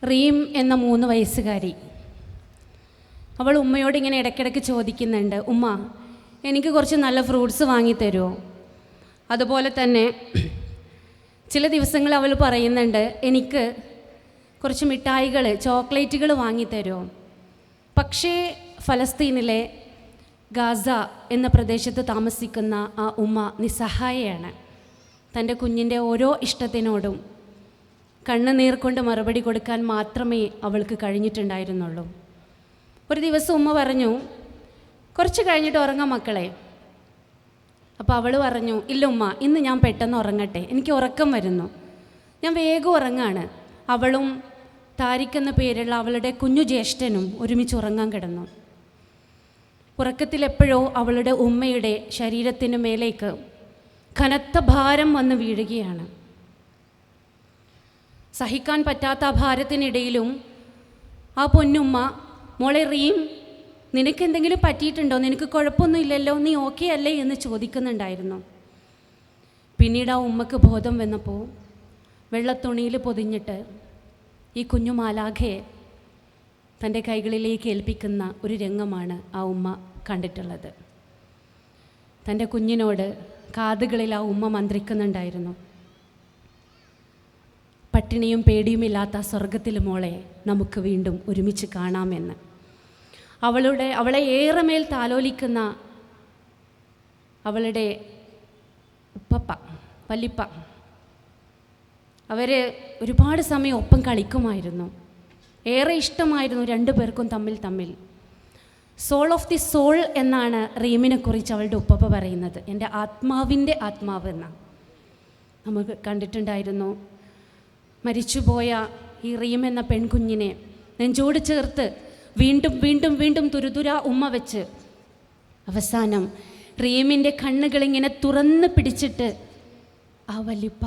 റീം എന്ന 3 വയസ്സുകാരി. അവൾ ഉമ്മയോട് ഇങ്ങനെ ഇടയ്ക്കിടയ്ക്ക് ചോദിക്കുന്നുണ്ട്, ഉമ്മ എനിക്ക് കുറച്ച് നല്ല ഫ്രൂട്ട്സ് വാങ്ങിത്തരുമോ? അതുപോലെ തന്നെ ചില ദിവസങ്ങൾ അവൾ പറയുന്നുണ്ട്, എനിക്ക് കുറച്ച് മിഠായികൾ, ചോക്ലേറ്റുകൾ വാങ്ങിത്തരുമോ? പക്ഷേ ഫലസ്തീനിലെ ഗാസ എന്ന പ്രദേശത്ത് താമസിക്കുന്ന ആ ഉമ്മ നിസ്സഹായയാണ്. തൻ്റെ കുഞ്ഞിൻ്റെ ഓരോ ഇഷ്ടത്തിനോടും കണ്ണുനീർ കൊണ്ട് മറുപടി കൊടുക്കാൻ മാത്രമേ അവൾക്ക് കഴിഞ്ഞിട്ടുണ്ടായിരുന്നുള്ളൂ. ഒരു ദിവസം ഉമ്മ പറഞ്ഞു, കുറച്ച് കഴിഞ്ഞിട്ട് ഉറങ്ങാം മക്കളെ. അപ്പോൾ അവൾ പറഞ്ഞു, ഇല്ല ഉമ്മ, ഇന്ന് ഞാൻ പെട്ടെന്ന് ഉറങ്ങട്ടെ, എനിക്ക് ഉറക്കം വരുന്നു, ഞാൻ വേഗം ഉറങ്ങാണ്. അവളും താരിഖ് എന്ന പേരുള്ള അവളുടെ കുഞ്ഞു ജ്യേഷ്ഠനും ഒരുമിച്ച് ഉറങ്ങാൻ കിടന്നു. ഉറക്കത്തിലെപ്പോഴോ അവളുടെ ഉമ്മയുടെ ശരീരത്തിന് മേലേക്ക് കനത്ത ഭാരം വന്ന് വീഴുകയാണ്. സഹിക്കാൻ പറ്റാത്ത ആ ഭാരത്തിനിടയിലും ആ പൊന്നുമ്മ, മോളെ റീം, നിനക്കെന്തെങ്കിലും പറ്റിയിട്ടുണ്ടോ? നിനക്ക് കുഴപ്പമൊന്നുമില്ലല്ലോ, നീ ഓക്കെ അല്ലേ എന്ന് ചോദിക്കുന്നുണ്ടായിരുന്നു. പിന്നീട് ആ ഉമ്മക്ക് ബോധം വന്നപ്പോൾ വെള്ളത്തുണിയിൽ പൊതിഞ്ഞിട്ട് ഈ കുഞ്ഞു മാലാഖയെ തൻ്റെ കൈകളിലേക്ക് ഏൽപ്പിക്കുന്ന ഒരു രംഗമാണ് ആ ഉമ്മ കണ്ടിട്ടുള്ളത്. തൻ്റെ കുഞ്ഞിനോട് കാതുകളിൽ ആ ഉമ്മ മന്ത്രിക്കുന്നുണ്ടായിരുന്നു, പട്ടിണിയും പേടിയുമില്ലാത്ത സ്വർഗത്തിൽ മോളെ നമുക്ക് വീണ്ടും ഒരുമിച്ച് കാണാമെന്ന്. അവളെ ഏറെ മേൽ താലോലിക്കുന്ന അവളുടെ വല്ലിപ്പ, അവർ ഒരുപാട് സമയം ഒപ്പം കളിക്കുമായിരുന്നു. ഏറെ ഇഷ്ടമായിരുന്നു രണ്ടു പേർക്കും തമ്മിൽ. സോൾ ഓഫ് ദി സോൾ എന്നാണ് റീമിനെ കുറിച്ച് അവളുടെ ഉപ്പ പറയുന്നത്. എൻ്റെ ആത്മാവിൻ്റെ ആത്മാവ് എന്നാണ്. നമുക്ക് കണ്ടിട്ടുണ്ടായിരുന്നു മരിച്ചുപോയ ഈ റീം എന്ന പെൺകുഞ്ഞിനെ നെഞ്ചോട് ചേർത്ത് വീണ്ടും വീണ്ടും വീണ്ടും തുരുതുരാ ഉമ്മ വെച്ച് അവസാനം റീമിൻ്റെ കണ്ണുകളിങ്ങനെ തുറന്ന് പിടിച്ചിട്ട് ആ വല്ലിപ്പ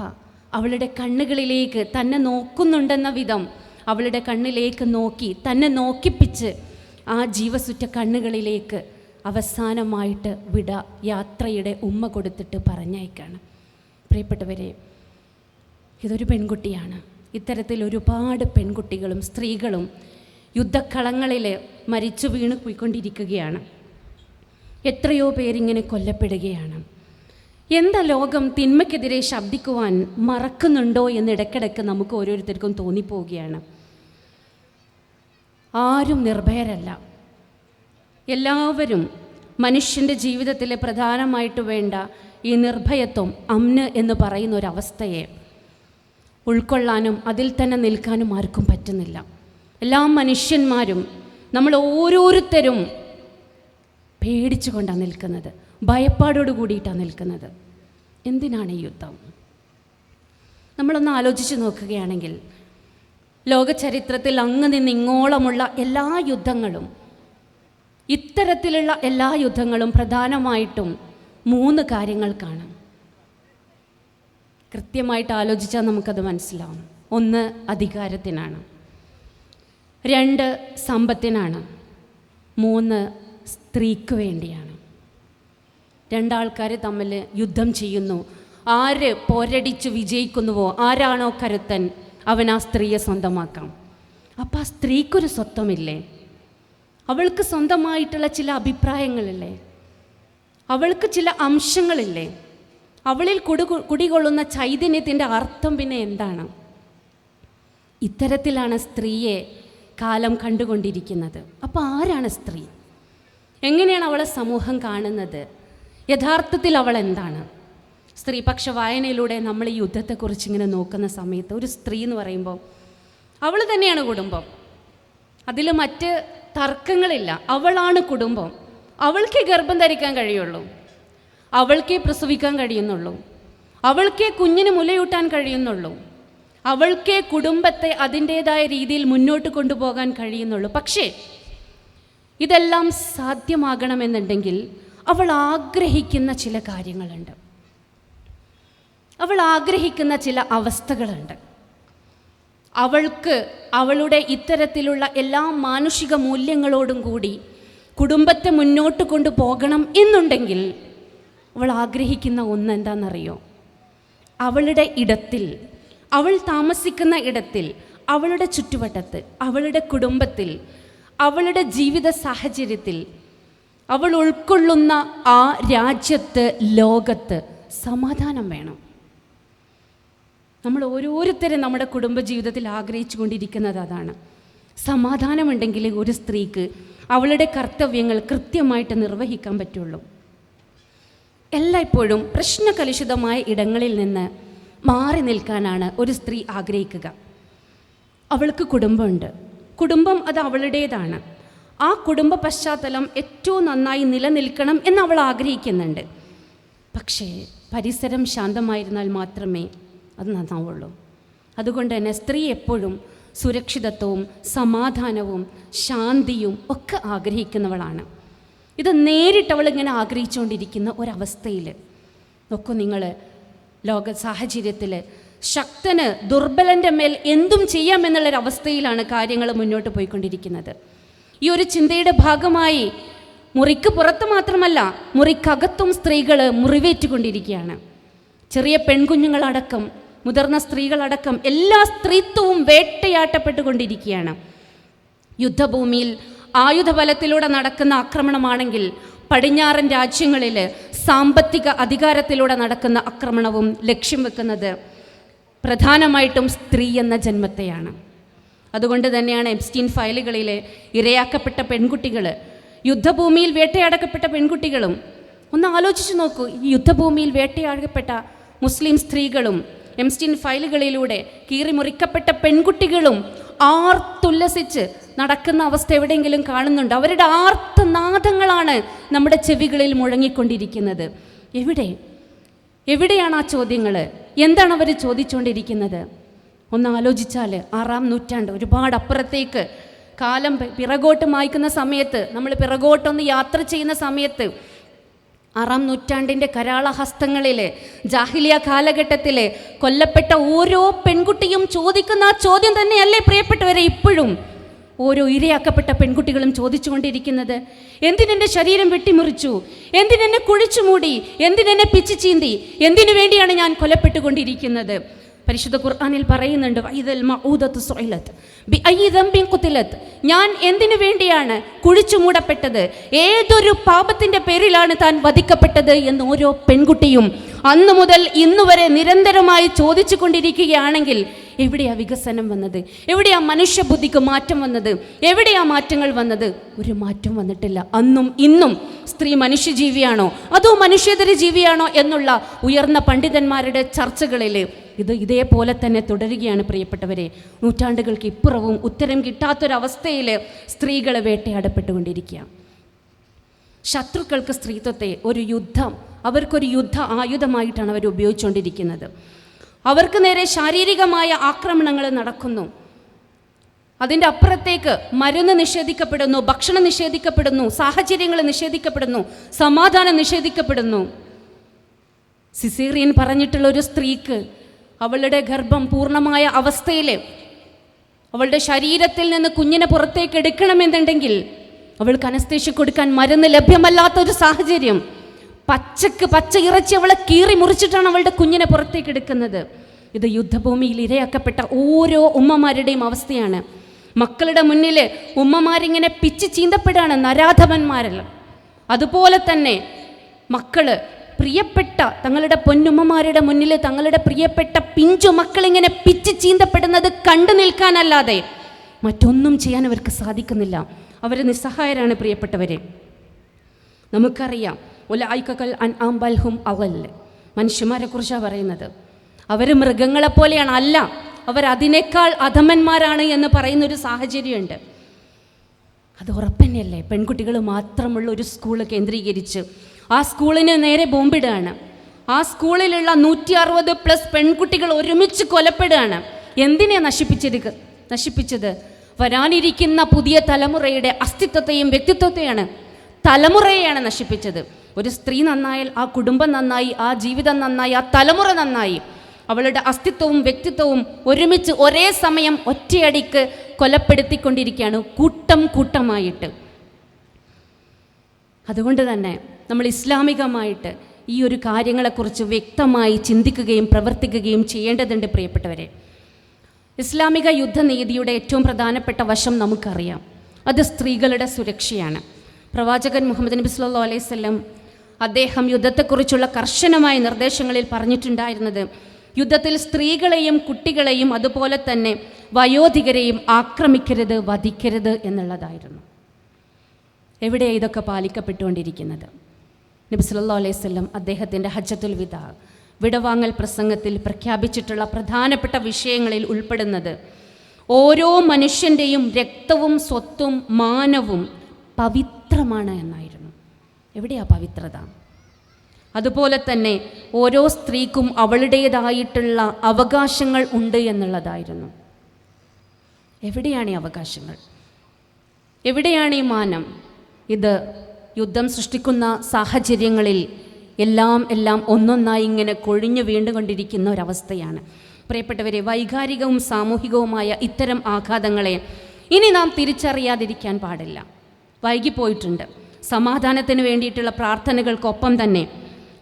അവളുടെ കണ്ണുകളിലേക്ക് തന്നെ നോക്കുന്നുണ്ടെന്ന വിധം അവളുടെ കണ്ണിലേക്ക് നോക്കി തന്നെ നോക്കിപ്പിച്ച് ആ ജീവസുറ്റ കണ്ണുകളിലേക്ക് അവസാനമായിട്ട് യാത്രയുടെ ഉമ്മ കൊടുത്തിട്ട് പറഞ്ഞയക്കാണ്. പ്രിയപ്പെട്ടവരെ, ഇതൊരു പെൺകുട്ടിയാണ്. ഇത്തരത്തിൽ ഒരുപാട് പെൺകുട്ടികളും സ്ത്രീകളും യുദ്ധക്കളങ്ങളിൽ മരിച്ചു വീണ് പോയിക്കൊണ്ടിരിക്കുകയാണ്. എത്രയോ പേരിങ്ങനെ കൊല്ലപ്പെടുകയാണ്. എന്താ ലോകം തിന്മയ്ക്കെതിരെ ശബ്ദിക്കുവാൻ മറക്കുന്നുണ്ടോ എന്ന് ഇടയ്ക്കിടയ്ക്ക് നമുക്ക് ഓരോരുത്തർക്കും തോന്നിപ്പോവുകയാണ്. ആരും നിർഭയരല്ല. എല്ലാവരും മനുഷ്യൻ്റെ ജീവിതത്തിലെ പ്രധാനമായിട്ട് വേണ്ട ഈ നിർഭയത്വം, അമ്ന് എന്ന് പറയുന്ന ഒരവസ്ഥയെ ഉൾക്കൊള്ളാനും അതിൽ തന്നെ നിൽക്കാനും ആർക്കും പറ്റുന്നില്ല. എല്ലാ മനുഷ്യന്മാരും, നമ്മൾ ഓരോരുത്തരും പേടിച്ചു കൊണ്ടാണ് നിൽക്കുന്നത്, ഭയപ്പാടോട് കൂടിയിട്ടാണ് നിൽക്കുന്നത്. എന്തിനാണ് ഈ യുദ്ധം? നമ്മളൊന്ന് ആലോചിച്ച് നോക്കുകയാണെങ്കിൽ ലോക ചരിത്രത്തിൽ അങ്ങ് നിന്ന് ഇങ്ങോളമുള്ള എല്ലാ യുദ്ധങ്ങളും, ഇത്തരത്തിലുള്ള എല്ലാ യുദ്ധങ്ങളും പ്രധാനമായിട്ടും 3 കാര്യങ്ങൾക്കാണ്. കൃത്യമായിട്ട് ആലോചിച്ചാൽ നമുക്കത് മനസ്സിലാവും. 1 അധികാരത്തിനാണ്, 2 സമ്പത്തിനാണ്, 3 സ്ത്രീക്ക് വേണ്ടിയാണ്. 2 ആൾക്കാർ തമ്മിൽ യുദ്ധം ചെയ്യുന്നു. ആര് പോരടിച്ച് വിജയിക്കുന്നുവോ, ആരാണോ കരുത്തൻ, അവൻ ആ സ്ത്രീയെ സ്വന്തമാക്കാം. അപ്പം ആ സ്ത്രീക്കൊരു സ്വത്വമില്ലേ? അവൾക്ക് സ്വന്തമായിട്ടുള്ള ചില അഭിപ്രായങ്ങളില്ലേ? അവൾക്ക് ചില അംശങ്ങളില്ലേ? അവളിൽ കുടികൊള്ളുന്ന ചൈതന്യത്തിൻ്റെ അർത്ഥം പിന്നെ എന്താണ്? ഇത്തരത്തിലാണ് സ്ത്രീയെ കാലം കണ്ടുകൊണ്ടിരിക്കുന്നത്. അപ്പോൾ ആരാണ് സ്ത്രീ? എങ്ങനെയാണ് അവളെ സമൂഹം കാണുന്നത്? യഥാർത്ഥത്തിൽ അവൾ എന്താണ്? സ്ത്രീപക്ഷ വായനയിലൂടെ നമ്മൾ ഈ യുദ്ധത്തെക്കുറിച്ച് ഇങ്ങനെ നോക്കുന്ന സമയത്ത് ഒരു സ്ത്രീ എന്ന് പറയുമ്പോൾ അവൾ തന്നെയാണ് കുടുംബം. അതിൽ മറ്റ് തർക്കങ്ങളില്ല. അവളാണ് കുടുംബം. അവൾക്കേ ഗർഭം ധരിക്കാൻ കഴിയുള്ളൂ, അവൾക്കേ പ്രസവിക്കാൻ കഴിയുന്നുള്ളൂ, അവൾക്കേ കുഞ്ഞിന് മുലയൂട്ടാൻ കഴിയുന്നുള്ളൂ, അവൾക്കേ കുടുംബത്തെ അതിൻ്റേതായ രീതിയിൽ മുന്നോട്ട് കൊണ്ടുപോകാൻ കഴിയുന്നുള്ളൂ. പക്ഷേ ഇതെല്ലാം സാധ്യമാകണമെന്നുണ്ടെങ്കിൽ അവൾ ആഗ്രഹിക്കുന്ന ചില കാര്യങ്ങളുണ്ട്, അവൾ ആഗ്രഹിക്കുന്ന ചില അവസ്ഥകളുണ്ട്. അവൾക്ക് അവളുടെ ഇത്തരത്തിലുള്ള എല്ലാ മാനുഷിക മൂല്യങ്ങളോടും കൂടി കുടുംബത്തെ മുന്നോട്ട് കൊണ്ടുപോകണം എന്നുണ്ടെങ്കിൽ അവൾ ആഗ്രഹിക്കുന്ന ഒന്ന് എന്താണെന്നറിയോ? അവളുടെ ഇടത്തിൽ, അവൾ താമസിക്കുന്ന ഇടത്തിൽ അവളുടെ ചുറ്റുവട്ടത്ത്, അവളുടെ കുടുംബത്തിൽ, അവളുടെ ജീവിത സാഹചര്യത്തിൽ, അവൾ ഉൾക്കൊള്ളുന്ന ആ രാജ്യത്ത്, ലോകത്ത് സമാധാനം വേണം. നമ്മൾ ഓരോരുത്തരും നമ്മുടെ കുടുംബജീവിതത്തിൽ ആഗ്രഹിച്ചു കൊണ്ടിരിക്കുന്നത് അതാണ്. സമാധാനമുണ്ടെങ്കിൽ ഒരു സ്ത്രീക്ക് അവളുടെ കർത്തവ്യങ്ങൾ കൃത്യമായിട്ട് നിർവഹിക്കാൻ പറ്റുള്ളൂ. എല്ലായ്പ്പോഴും പ്രശ്നകലുഷിതമായ ഇടങ്ങളിൽ നിന്ന് മാറി നിൽക്കാനാണ് ഒരു സ്ത്രീ ആഗ്രഹിക്കുക. അവൾക്ക് കുടുംബമുണ്ട്, കുടുംബം അത് അവളുടേതാണ്. ആ കുടുംബ പശ്ചാത്തലം ഏറ്റവും നന്നായി നിലനിൽക്കണം എന്ന് അവൾ ആഗ്രഹിക്കുന്നുണ്ട്. പക്ഷേ പരിസരം ശാന്തമായിരുന്നാൽ മാത്രമേ അത് നന്നാവുള്ളൂ. അതുകൊണ്ട് തന്നെ സ്ത്രീ എപ്പോഴും സുരക്ഷിതത്വവും സമാധാനവും ശാന്തിയും ഒക്കെ ആഗ്രഹിക്കുന്നവളാണ്. ഇത് നേരിട്ടവളിങ്ങനെ ആഗ്രഹിച്ചുകൊണ്ടിരിക്കുന്ന ഒരവസ്ഥയിൽ നോക്കൂ നിങ്ങൾ, ലോക സാഹചര്യത്തിൽ ശക്തന് ദുർബലൻ്റെ മേൽ എന്തും ചെയ്യാമെന്നുള്ളൊരവസ്ഥയിലാണ് കാര്യങ്ങൾ മുന്നോട്ട് പോയിക്കൊണ്ടിരിക്കുന്നത്. ഈ ഒരു ചിന്തയുടെ ഭാഗമായി മുറിക്ക് പുറത്ത് മാത്രമല്ല, മുറിക്കകത്തും സ്ത്രീകൾ മുറിവേറ്റുകൊണ്ടിരിക്കുകയാണ്. ചെറിയ പെൺകുഞ്ഞുങ്ങളടക്കം, മുതിർന്ന സ്ത്രീകളടക്കം എല്ലാ സ്ത്രീത്വവും വേട്ടയാട്ടപ്പെട്ടുകൊണ്ടിരിക്കുകയാണ്. യുദ്ധഭൂമിയിൽ ആയുധബലത്തിലൂടെ നടക്കുന്ന ആക്രമണമാണെങ്കിൽ പടിഞ്ഞാറൻ രാജ്യങ്ങളിൽ സാമ്പത്തിക അധികാരത്തിലൂടെ നടക്കുന്ന ആക്രമണവും ലക്ഷ്യം വെക്കുന്നത് പ്രധാനമായിട്ടും സ്ത്രീ എന്ന ജന്മത്തെയാണ്. അതുകൊണ്ട് തന്നെയാണ് എപ്സ്റ്റീൻ ഫയലുകളിലെ ഇരയാക്കപ്പെട്ട പെൺകുട്ടികൾ, യുദ്ധഭൂമിയിൽ വേട്ടയാടക്കപ്പെട്ട പെൺകുട്ടികളും, ഒന്ന് ആലോചിച്ച് നോക്കൂ, ഈ യുദ്ധഭൂമിയിൽ വേട്ടയാടപ്പെട്ട മുസ്ലിം സ്ത്രീകളും എപ്സ്റ്റീൻ ഫയലുകളിലൂടെ കീറിമുറിക്കപ്പെട്ട പെൺകുട്ടികളും ആർത്തുല്ലസിച്ച് നടക്കുന്ന അവസ്ഥ എവിടെയെങ്കിലും കാണുന്നുണ്ട്? അവരുടെ ആർത്തനാദങ്ങളാണ് നമ്മുടെ ചെവികളിൽ മുഴങ്ങിക്കൊണ്ടിരിക്കുന്നത്. എവിടെയാണ് ആ ചോദ്യങ്ങൾ? എന്താണ് അവർ ചോദിച്ചുകൊണ്ടിരിക്കുന്നത്? ഒന്ന് ആലോചിച്ചാൽ 6-ാം നൂറ്റാണ്ട്, ഒരുപാട് അപ്പുറത്തേക്ക് കാലം പിറകോട്ട് മായ്ക്കുന്ന സമയത്ത്, നമ്മൾ പിറകോട്ടൊന്ന് യാത്ര ചെയ്യുന്ന സമയത്ത് 6-ാം നൂറ്റാണ്ടിൻ്റെ കരാളഹസ്തങ്ങളിൽ ജാഹിലിയ കാലഘട്ടത്തിൽ കൊല്ലപ്പെട്ട ഓരോ പെൺകുട്ടിയും ചോദിക്കുന്ന ആ ചോദ്യം തന്നെയല്ലേ പ്രിയപ്പെട്ടവരെ ഇപ്പോഴും ഓരോ ഇരയാക്കപ്പെട്ട പെൺകുട്ടികളും ചോദിച്ചുകൊണ്ടിരിക്കുന്നത്? എന്തിനെൻ്റെ ശരീരം വെട്ടിമുറിച്ചു? എന്തിനെന്നെ കുഴിച്ചു മൂടി? എന്തിനെന്നെ പിച്ചു ചീന്തി? എന്തിനു വേണ്ടിയാണ് ഞാൻ കൊല്ലപ്പെട്ടുകൊണ്ടിരിക്കുന്നത്? പരിശുദ്ധ ഖുർആനിൽ പറയുന്നുണ്ട്, ഞാൻ എന്തിനു വേണ്ടിയാണ് കുഴിച്ചു മൂടപ്പെട്ടത്, ഏതൊരു പാപത്തിൻ്റെ പേരിലാണ് താൻ വധിക്കപ്പെട്ടത് എന്ന് ഓരോ പെൺകുട്ടിയും അന്നു മുതൽ ഇന്നുവരെ നിരന്തരമായി ചോദിച്ചു കൊണ്ടിരിക്കുകയാണെങ്കിൽ എവിടെയാ വികസനം വന്നത്? എവിടെയാ മനുഷ്യബുദ്ധിക്ക് മാറ്റം വന്നത്? എവിടെയാ മാറ്റങ്ങൾ വന്നത്? ഒരു മാറ്റം വന്നിട്ടില്ല. അന്നും ഇന്നും സ്ത്രീ മനുഷ്യജീവിയാണോ അതോ മനുഷ്യേതര ജീവിയാണോ എന്നുള്ള ഉയർന്ന പണ്ഡിതന്മാരുടെ ചർച്ചകളിൽ ഇതേപോലെ തന്നെ തുടരുകയാണ് പ്രിയപ്പെട്ടവരെ. നൂറ്റാണ്ടുകൾക്ക് ഇപ്പുറവും ഉത്തരം കിട്ടാത്തൊരവസ്ഥയിൽ സ്ത്രീകൾ വേട്ടയാടപ്പെട്ടുകൊണ്ടിരിക്കുക. ശത്രുക്കൾക്ക് സ്ത്രീത്വത്തെ അവർക്കൊരു യുദ്ധ ആയുധമായിട്ടാണ് അവർ ഉപയോഗിച്ചുകൊണ്ടിരിക്കുന്നത്. അവർക്ക് നേരെ ശാരീരികമായ ആക്രമണങ്ങൾ നടക്കുന്നു. അതിൻ്റെ അപ്പുറത്തേക്ക് മരുന്ന് നിഷേധിക്കപ്പെടുന്നു, ഭക്ഷണം നിഷേധിക്കപ്പെടുന്നു, സാഹചര്യങ്ങൾ നിഷേധിക്കപ്പെടുന്നു, സമാധാനം നിഷേധിക്കപ്പെടുന്നു. സിസേറിയൻ പറഞ്ഞിട്ടുള്ള ഒരു സ്ത്രീക്ക് അവളുടെ ഗർഭം പൂർണ്ണമായ അവസ്ഥയിൽ അവളുടെ ശരീരത്തിൽ നിന്ന് കുഞ്ഞിനെ പുറത്തേക്ക് എടുക്കണമെന്നുണ്ടെങ്കിൽ അവൾക്ക് അനസ്തേഷ്യ കൊടുക്കാൻ മരുന്ന് ലഭ്യമല്ലാത്തൊരു സാഹചര്യം. പച്ച ഇറച്ചി അവളെ കീറി മുറിച്ചിട്ടാണ് അവളുടെ കുഞ്ഞിനെ പുറത്തേക്ക് എടുക്കുന്നത്. ഇത് യുദ്ധഭൂമിയിൽ ഇരയാക്കപ്പെട്ട ഓരോ ഉമ്മമാരുടെയും അവസ്ഥയാണ്. മക്കളുടെ മുന്നിൽ ഉമ്മമാരിങ്ങനെ പിച്ച് ചീന്തപ്പെടുകയാണ്, നരാധവന്മാരെല്ലാം. അതുപോലെ തന്നെ മക്കള് പ്രിയപ്പെട്ട തങ്ങളുടെ പൊന്നുമ്മമാരുടെ മുന്നിൽ തങ്ങളുടെ പ്രിയപ്പെട്ട പിഞ്ചു മക്കളിങ്ങനെ പിച്ച് ചീന്തപ്പെടുന്നത് കണ്ടു നിൽക്കാനല്ലാതെ മറ്റൊന്നും ചെയ്യാൻ അവർക്ക് സാധിക്കുന്നില്ല. അവർ നിസ്സഹായരാണ് പ്രിയപ്പെട്ടവരെ. നമുക്കറിയാം, മനുഷ്യന്മാരെ കുറിച്ചാണ് പറയുന്നത്. അവർ മൃഗങ്ങളെപ്പോലെയാണ്. അല്ല, അവരതിനേക്കാൾ അധമന്മാരാണ് എന്ന് പറയുന്നൊരു സാഹചര്യമുണ്ട്. അത് ഉറപ്പന്നെയല്ലേ? പെൺകുട്ടികൾ മാത്രമുള്ള ഒരു സ്കൂള് കേന്ദ്രീകരിച്ച് ആ സ്കൂളിന് നേരെ ബോംബിടുകയാണ്. ആ സ്കൂളിലുള്ള 160+ പെൺകുട്ടികൾ ഒരുമിച്ച് കൊലപ്പെടുകയാണ്. എന്തിനെ നശിപ്പിച്ചത്? വരാനിരിക്കുന്ന പുതിയ തലമുറയുടെ അസ്തിത്വത്തെയും വ്യക്തിത്വത്തെയാണ്, തലമുറയെയാണ് നശിപ്പിച്ചത്. ഒരു സ്ത്രീ നന്നായാൽ ആ കുടുംബം നന്നായി, ആ ജീവിതം നന്നായി, ആ തലമുറ നന്നായി. അവളുടെ അസ്തിത്വവും വ്യക്തിത്വവും ഒരുമിച്ച് ഒരേ സമയം ഒറ്റയടിക്ക് കൊലപ്പെടുത്തിക്കൊണ്ടിരിക്കുകയാണ്, കൂട്ടമായിട്ട്. അതുകൊണ്ട് തന്നെ നമ്മൾ ഇസ്ലാമികമായിട്ട് ഈ ഒരു കാര്യങ്ങളെക്കുറിച്ച് വ്യക്തമായി ചിന്തിക്കുകയും പ്രവർത്തിക്കുകയും ചെയ്യേണ്ടതുണ്ട് പ്രിയപ്പെട്ടവരെ. ഇസ്ലാമിക യുദ്ധനീതിയുടെ ഏറ്റവും പ്രധാനപ്പെട്ട വശം നമുക്കറിയാം. അത് സ്ത്രീകളുടെ സുരക്ഷയാണ്. പ്രവാചകൻ മുഹമ്മദ് നബി സല്ലല്ലാഹു അലൈഹി വസല്ലം അദ്ദേഹം യുദ്ധത്തെക്കുറിച്ചുള്ള കർശനമായ നിർദ്ദേശങ്ങളിൽ പറഞ്ഞിട്ടുണ്ടായിരുന്നത് യുദ്ധത്തിൽ സ്ത്രീകളെയും കുട്ടികളെയും അതുപോലെ തന്നെ വയോധികരെയും ആക്രമിക്കരുത്, വധിക്കരുത് എന്നുള്ളതായിരുന്നു. എവിടെയാണ് ഇതൊക്കെ പാലിക്കപ്പെട്ടുകൊണ്ടിരിക്കുന്നത്? നബി സല്ലല്ലാഹു അലൈഹി വസല്ലം അദ്ദേഹത്തിൻ്റെ ഹജ്ജത്തുൽ വിദാ വിടവാങ്ങൽ പ്രസംഗത്തിൽ പ്രഖ്യാപിച്ചിട്ടുള്ള പ്രധാനപ്പെട്ട വിഷയങ്ങളിൽ ഉൾപ്പെടുന്നത് ഓരോ മനുഷ്യൻ്റെയും രക്തവും സ്വത്തും മാനവും പവിത്രമാണ് എന്നായിരുന്നു. എവിടെയാ പവിത്രത? അതുപോലെ തന്നെ ഓരോ സ്ത്രീക്കും അവളുടേതായിട്ടുള്ള അവകാശങ്ങൾ ഉണ്ട് എന്നുള്ളതായിരുന്നു. എവിടെയാണ് ഈ അവകാശങ്ങൾ? എവിടെയാണ് ഈ മാനം? ഇത് യുദ്ധം സൃഷ്ടിക്കുന്ന സാഹചര്യങ്ങളിൽ എല്ലാം ഒന്നൊന്നായി ഇങ്ങനെ കൊഴിഞ്ഞു വീണ്ടുകൊണ്ടിരിക്കുന്ന ഒരവസ്ഥയാണ്. പ്രിയപ്പെട്ടവരെ, വൈകാരികവും സാമൂഹികവുമായ ഇത്തരം ആഘാതങ്ങളെ ഇനി നാം തിരിച്ചറിയാതിരിക്കാൻ പാടില്ല. വൈകിപ്പോയിട്ടുണ്ട്. സമാധാനത്തിന് വേണ്ടിയിട്ടുള്ള പ്രാർത്ഥനകൾക്കൊപ്പം തന്നെ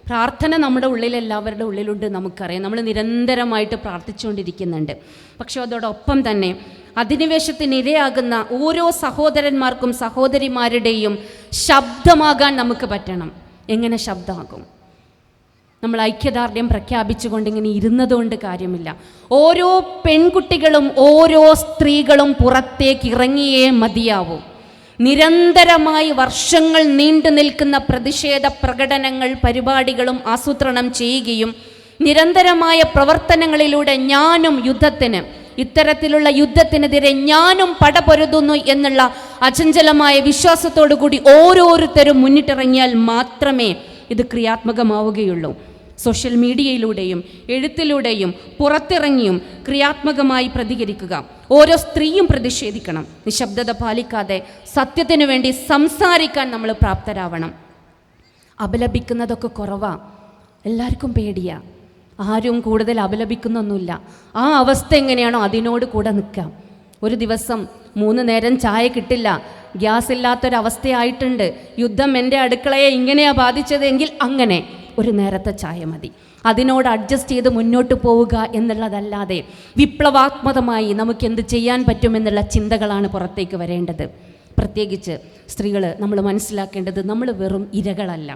പ്രാർത്ഥന നമ്മുടെ ഉള്ളിൽ, എല്ലാവരുടെ ഉള്ളിലുണ്ട്, നമുക്കറിയാം. നമ്മൾ നിരന്തരമായിട്ട് പ്രാർത്ഥിച്ചുകൊണ്ടിരിക്കുന്നുണ്ട്. പക്ഷെ അതോടൊപ്പം തന്നെ അധിനിവേശത്തിനിരയാകുന്ന ഓരോ സഹോദരന്മാർക്കും സഹോദരിമാരുടെയും ശബ്ദമാകാൻ നമുക്ക് പറ്റണം. എങ്ങനെ ശബ്ദമാകും? നമ്മൾ ഐക്യദാർഢ്യം പ്രഖ്യാപിച്ചുകൊണ്ട് ഇങ്ങനെ ഇരുന്നതുകൊണ്ട് കാര്യമില്ല. ഓരോ പെൺകുട്ടികളും ഓരോ സ്ത്രീകളും പുറത്തേക്ക് ഇറങ്ങിയേ മതിയാവും. നിരന്തരമായി വർഷങ്ങൾ നീണ്ടു നിൽക്കുന്ന പ്രതിഷേധ പ്രകടനങ്ങൾ, പരിപാടികളും ആസൂത്രണം ചെയ്യുകയും നിരന്തരമായ പ്രവർത്തനങ്ങളിലൂടെ ഞാനും ഇത്തരത്തിലുള്ള യുദ്ധത്തിനെതിരെ ഞാനും പടപൊരുതുന്നു എന്നുള്ള അചഞ്ചലമായ വിശ്വാസത്തോടു കൂടി ഓരോരുത്തരും മുന്നിട്ടിറങ്ങിയാൽ മാത്രമേ ഇത് ക്രിയാത്മകമാവുകയുള്ളൂ. സോഷ്യൽ മീഡിയയിലൂടെയും എഴുത്തിലൂടെയും പുറത്തിറങ്ങിയും ക്രിയാത്മകമായി പ്രതികരിക്കുക. ഓരോ സ്ത്രീയും പ്രതിഷേധിക്കണം. നിശബ്ദത പാലിക്കാതെ സത്യത്തിനു വേണ്ടി സംസാരിക്കാൻ നമ്മൾ പ്രാപ്തരാവണം. അപലപിക്കുന്നതൊക്കെ കുറവാ, എല്ലാവർക്കും പേടിയാ. ആരും കൂടുതൽ അപലപിക്കുന്നൊന്നുമില്ല. ആ അവസ്ഥ എങ്ങനെയാണോ അതിനോട് കൂടെ നിൽക്കാം. ഒരു ദിവസം 3 നേരം ചായ കിട്ടില്ല, ഗ്യാസ് ഇല്ലാത്തൊരവസ്ഥയായിട്ടുണ്ട്, യുദ്ധം എൻ്റെ അടുക്കളയെ ഇങ്ങനെയാണ് ബാധിച്ചതെങ്കിൽ അങ്ങനെ ഒരു നേരത്തെ ചായ മതി. അതിനോട് അഡ്ജസ്റ്റ് ചെയ്ത് മുന്നോട്ട് പോവുക എന്നുള്ളതല്ലാതെ വിപ്ലവാത്മകമായി നമുക്ക് എന്ത് ചെയ്യാൻ പറ്റുമെന്നുള്ള ചിന്തകളാണ് പുറത്തേക്ക് വരേണ്ടത്. പ്രത്യേകിച്ച് സ്ത്രീകൾ നമ്മൾ മനസ്സിലാക്കേണ്ടത് നമ്മൾ വെറും ഇരകളല്ല,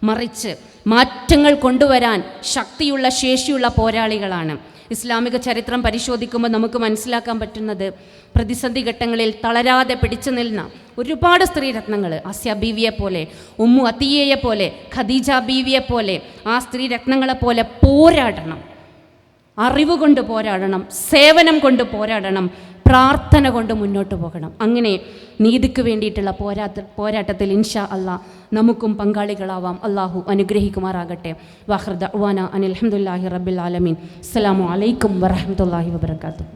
മറിച്ച് മാറ്റങ്ങൾ കൊണ്ടുവരാൻ ശക്തിയുള്ള ശേഷിയുള്ള പോരാളികളാണ്. ഇസ്ലാമിക ചരിത്രം പരിശോധിക്കുമ്പോൾ നമുക്ക് മനസ്സിലാക്കാൻ പറ്റുന്നത് പ്രതിസന്ധി ഘട്ടങ്ങളിൽ തളരാതെ പിടിച്ചു നിന്ന ഒരുപാട് സ്ത്രീരത്നങ്ങൾ, ആസ്യ ബീവിയെ പോലെ, ഉമ്മു അത്തിയയെ പോലെ, ഖദീജ ബീവിയെ പോലെ, ആ സ്ത്രീരത്നങ്ങളെ പോലെ പോരാടണം. അറിവ് കൊണ്ട് പോരാടണം, സേവനം കൊണ്ട് പോരാടണം, പ്രാർത്ഥന കൊണ്ട് മുന്നോട്ട് പോകണം. അങ്ങനെ നീതിക്ക് വേണ്ടിയിട്ടുള്ള പോരാട്ടത്തിൽ ഇൻഷാ അല്ലാഹ് നമുക്കും പങ്കാളികളാവാം. അള്ളാഹു അനുഗ്രഹിക്കുമാറാകട്ടെ. വാഖിർ ദഅ്വാന അനിൽ ഹംദുലില്ലാഹി റബ്ബിൽ ആലമീൻ. അസ്സലാമു അലൈക്കും വറഹ്മത്തുള്ളാഹി വബറകാതുഹു.